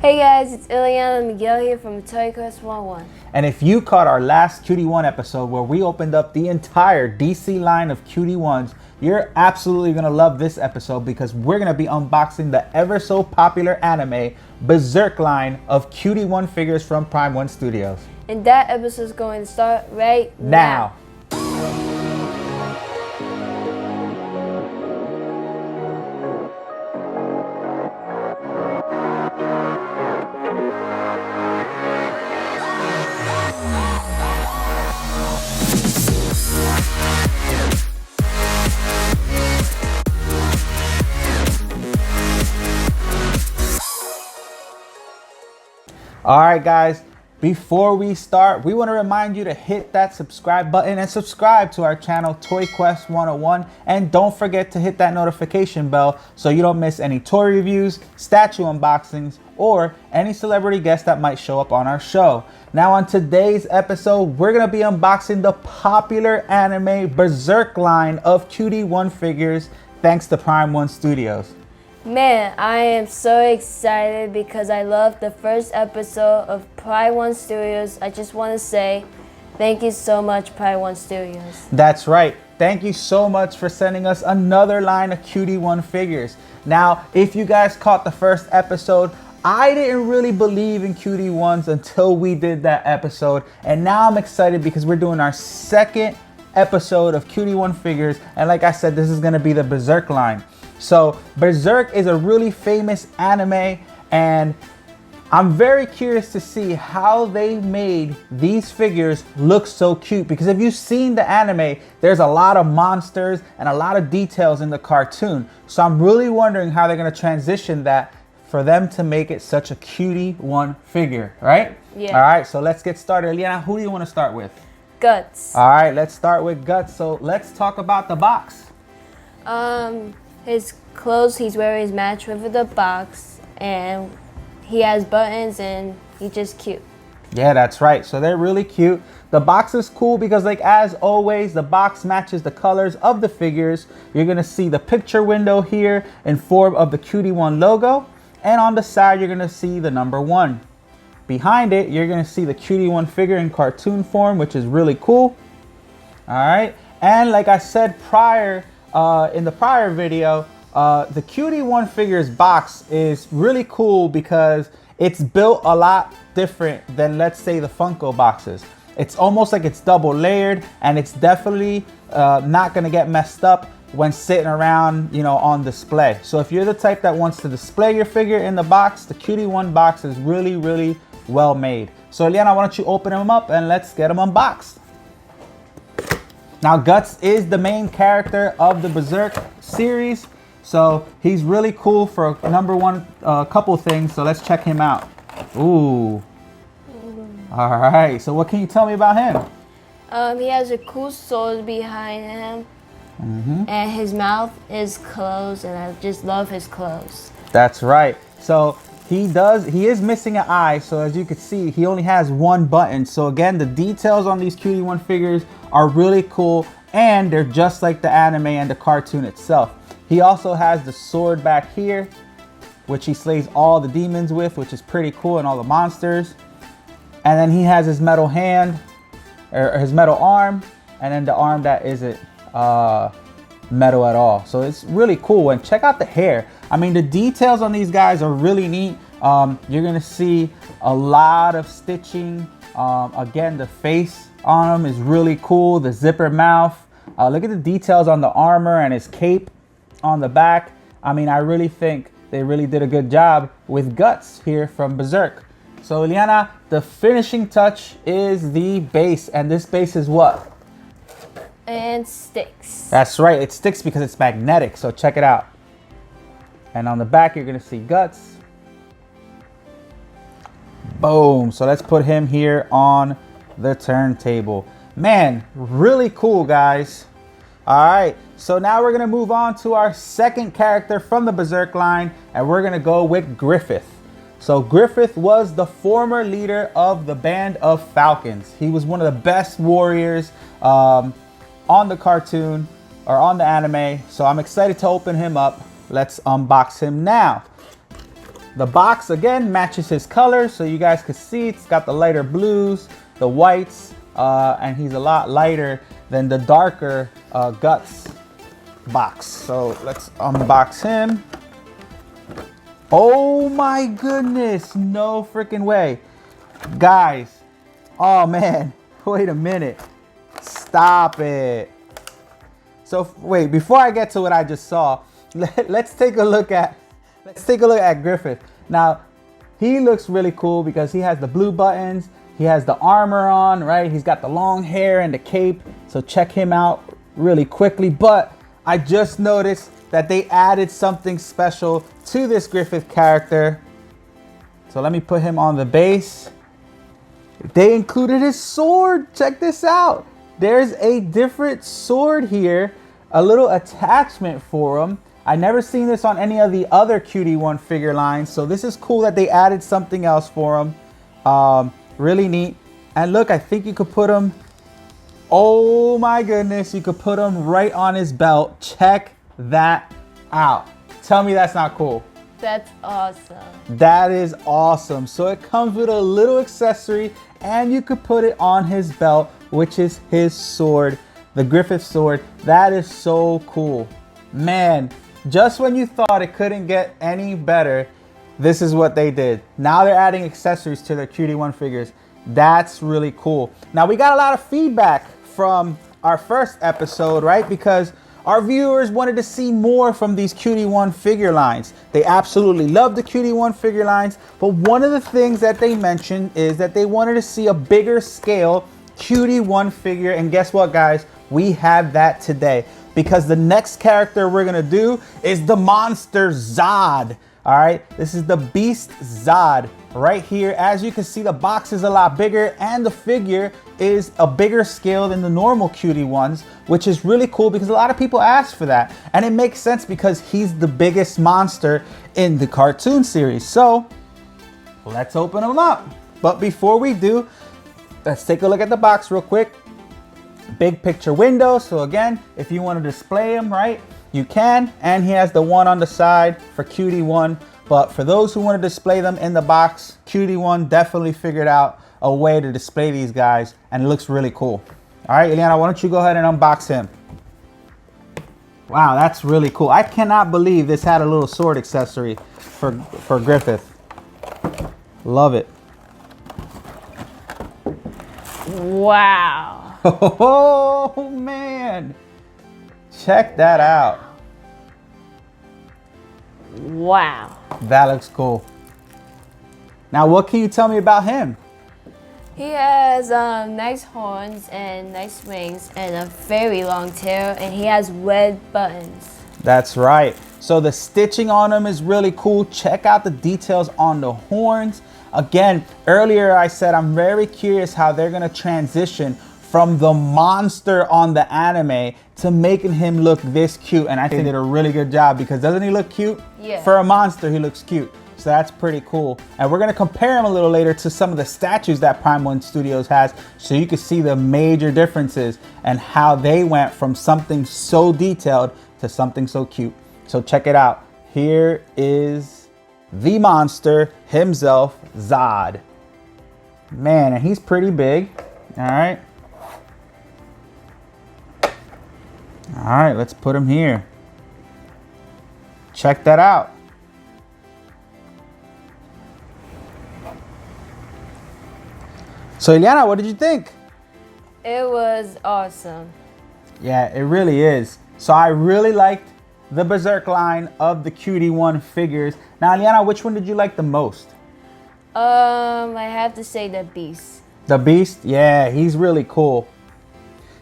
Hey guys, it's Ileana and Miguel here from Toyquest101. And if you caught our last Cutie 1 episode where we opened up the entire DC line of Cutie 1s, you're absolutely going to love this episode because we're going to be unboxing the ever so popular anime Berserk line of Cutie 1 figures from Prime 1 Studios. And that episode is going to start right now. All right, guys, before we start, we want to remind you to hit that subscribe button and subscribe to our channel, Toyquest101. And don't forget to hit that notification bell so you don't miss any toy reviews, statue unboxings, or any celebrity guests that might show up on our show. Now, on today's episode, we're going to be unboxing the popular anime Berserk line of Cutie 1 figures, thanks to Prime 1 Studios. Man, I am so excited because I love the first episode of Prime 1 Studios. I just want to say thank you so much, Prime 1 Studios. That's right. Thank you so much for sending us another line of Cutie 1 figures. Now, if you guys caught the first episode, I didn't really believe in Cutie 1s until we did that episode. And now I'm excited because we're doing our second episode of Cutie 1 figures. And like I said, this is going to be the Berserk line. So Berserk is a really famous anime, and I'm very curious to see how they made these figures look so cute, because if you've seen the anime, there's a lot of monsters and a lot of details in the cartoon. So I'm really wondering how they're going to transition that for them to make it such a Cutie 1 figure, right? Yeah. All right, so let's get started. Liana, who do you want to start with? Guts. All right, let's start with Guts. So let's talk about the box. His clothes, he's wearing his match with the box, and he has buttons, and he's just cute. Yeah, that's right. So they're really cute. The box is cool because, like, as always, the box matches the colors of the figures. You're going to see the picture window here in form of the Cutie 1 logo. And on the side, you're going to see the number 1. Behind it, you're going to see the Cutie 1 figure in cartoon form, which is really cool. All right. And like I said in the prior video, the Cutie 1 figures box is really cool because it's built a lot different than, let's say, the Funko boxes. It's almost like it's double layered, and it's definitely not going to get messed up when sitting around, you know, on display. So if you're the type that wants to display your figure in the box, the Cutie 1 box is really, really well made. So Liana, why don't you open them up and let's get them unboxed. Now, Guts is the main character of the Berserk series, so he's really cool for number one, couple things. So let's check him out. Ooh. All right. So what can you tell me about him? He has a cool sword behind him, and his mouth is closed, and I just love his clothes. That's right. So he is missing an eye. So as you can see, he only has one button. So again, the details on these Cutie 1 figures are really cool, and they're just like the anime and the cartoon itself. He also has the sword back here, which he slays all the demons with, which is pretty cool, and all the monsters. And then he has his metal hand, or his metal arm, and then the arm that isn't metal at all. So it's really cool. And check out the hair. I mean, the details on these guys are really neat. You're gonna see a lot of stitching. Again, the face on him is really cool. The zipper mouth. Look at the details on the armor and his cape on the back. I mean, I really think they really did a good job with Guts here from Berserk. So Liana, the finishing touch is the base, and this base is what? And sticks. That's right, it sticks because it's magnetic, so check it out. And on the back, you're gonna see Guts. Boom, so let's put him here on the turntable. Man, really cool, guys. All right, so now we're gonna move on to our second character from the Berserk line, and we're gonna go with Griffith. So Griffith was the former leader of the Band of Falcons. He was one of the best warriors on the cartoon, or on the anime. So I'm excited to open him up. Let's unbox him now. The box again matches his colors, so you guys can see it's got the lighter blues, the whites, and he's a lot lighter than the darker Guts box. So let's unbox him. Oh my goodness, no freaking way. Guys, oh man, wait a minute. Stop it. So wait, before I get to what I just saw, let's take a look at Griffith. Now, he looks really cool because he has the blue buttons, he has the armor on, right? He's got the long hair and the cape. So check him out really quickly. But I just noticed that they added something special to this Griffith character. So let me put him on the base. They included his sword. Check this out. There's a different sword here, a little attachment for him. I never seen this on any of the other Cutie 1 figure lines. So this is cool that they added something else for him. Really neat. And look, I think you could put him, oh my goodness, you could put him right on his belt. Check that out. Tell me that's not cool. That's awesome. That is awesome. So it comes with a little accessory and you could put it on his belt, which is his sword, the Griffith sword. That is so cool. Man, just when you thought it couldn't get any better, this is what they did. Now they're adding accessories to their Cutie 1 figures. That's really cool. Now we got a lot of feedback from our first episode, right? Because our viewers wanted to see more from these Cutie 1 figure lines. They absolutely love the Cutie 1 figure lines, but one of the things that they mentioned is that they wanted to see a bigger scale Cutie 1 figure. And guess what, guys? We have that today because the next character we're gonna do is the monster Zodd. All right, this is the Beast Zodd right here. As you can see, the box is a lot bigger and the figure is a bigger scale than the normal Cutie 1s, which is really cool because a lot of people ask for that. And it makes sense because he's the biggest monster in the cartoon series. So let's open him up. But before we do, let's take a look at the box real quick. Big picture window. So again, if you want to display him, right, you can. And he has the one on the side for Cutie 1. But for those who want to display them in the box, Cutie 1 definitely figured out a way to display these guys. And it looks really cool. All right, Ileana, why don't you go ahead and unbox him? Wow, that's really cool. I cannot believe this had a little sword accessory for Griffith. Love it. Wow. Oh, man. Check that out. Wow. That looks cool. Now, what can you tell me about him? He has nice horns and nice wings and a very long tail, and he has red buttons. That's right. So the stitching on him is really cool. Check out the details on the horns. Again, earlier I said I'm very curious how they're going to transition from the monster on the anime to making him look this cute. And I think they did a really good job because doesn't he look cute? Yeah. For a monster, he looks cute. So that's pretty cool. And we're gonna compare him a little later to some of the statues that Prime 1 Studios has so you can see the major differences and how they went from something so detailed to something so cute. So check it out. Here is the monster himself, Zodd. Man, and he's pretty big. All right. All right, let's put him here. Check that out. So Ileana, what did you think? It was awesome. Yeah, it really is. So I really liked the Berserk line of the Cutie 1 figures. Now, Ileana, which one did you like the most? I have to say the Beast. The Beast? Yeah, he's really cool.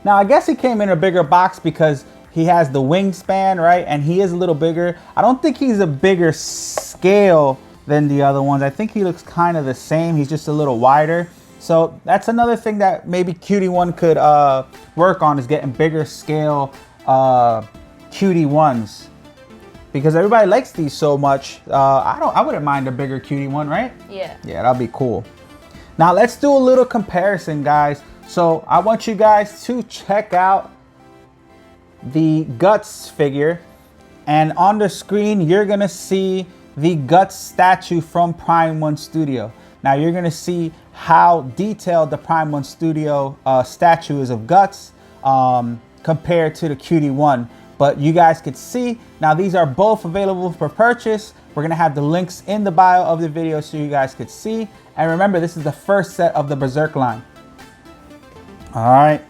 Now, I guess he came in a bigger box because he has the wingspan, right? And he is a little bigger. I don't think he's a bigger scale than the other ones. I think he looks kind of the same. He's just a little wider. So that's another thing that maybe Cutie 1 could work on, is getting bigger scale Cutie 1s. Because everybody likes these so much. I wouldn't mind a bigger Cutie 1, right? Yeah. Yeah, that'd be cool. Now let's do a little comparison, guys. So I want you guys to check out the Guts figure. And on the screen, you're gonna see the Guts statue from Prime 1 Studio. Now you're gonna see how detailed the Prime 1 Studio statue is of Guts compared to the Cutie 1. But you guys could see, now these are both available for purchase. We're gonna have the links in the bio of the video so you guys could see. And remember, this is the first set of the Berserk line. All right,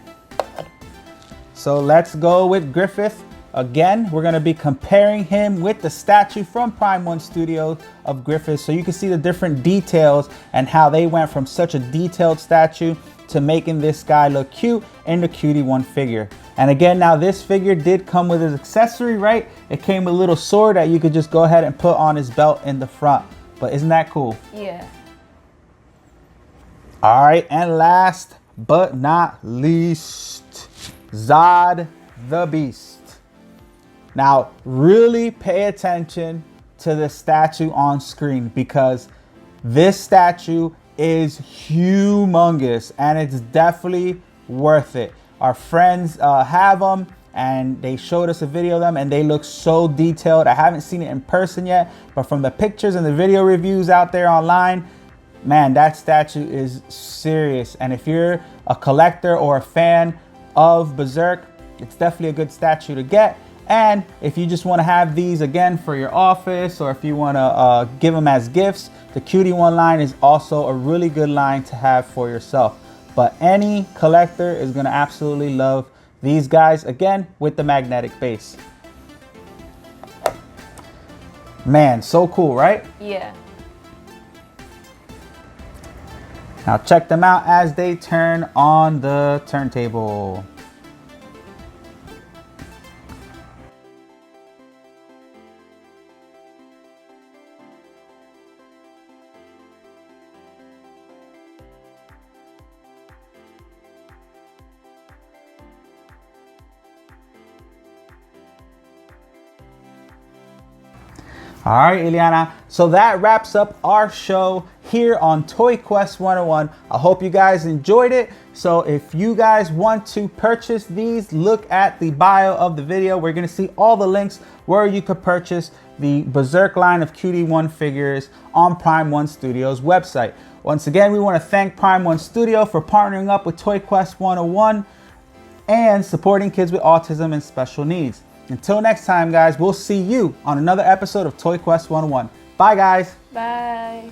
so let's go with Griffith. Again, we're gonna be comparing him with the statue from Prime 1 Studio of Griffith so you can see the different details and how they went from such a detailed statue to making this guy look cute in the Cutie 1 figure. And again, now this figure did come with his accessory, right? It came with a little sword that you could just go ahead and put on his belt in the front. But isn't that cool? Yeah. All right, and last but not least, Zodd the Beast. Now, really pay attention to the statue on screen because this statue is humongous and it's definitely worth it. Our friends have them and they showed us a video of them and they look so detailed. I haven't seen it in person yet, but from the pictures and the video reviews out there online, man, that statue is serious. And if you're a collector or a fan of Berserk, it's definitely a good statue to get. And if you just want to have these again for your office, or if you want to give them as gifts, the Cutie 1 line is also a really good line to have for yourself. But any collector is going to absolutely love these guys, again, with the magnetic base. Man, so cool, right? Yeah. Now check them out as they turn on the turntable. All right, Ileana. So that wraps up our show here on Toyquest 101. I hope you guys enjoyed it. So if you guys want to purchase these, look at the bio of the video. We're going to see all the links where you could purchase the Berserk line of Cutie 1 figures on Prime 1 Studio's website. Once again, we want to thank Prime 1 Studio for partnering up with Toyquest 101 and supporting kids with autism and special needs. Until next time, guys, we'll see you on another episode of Toyquest 101. Bye, guys. Bye.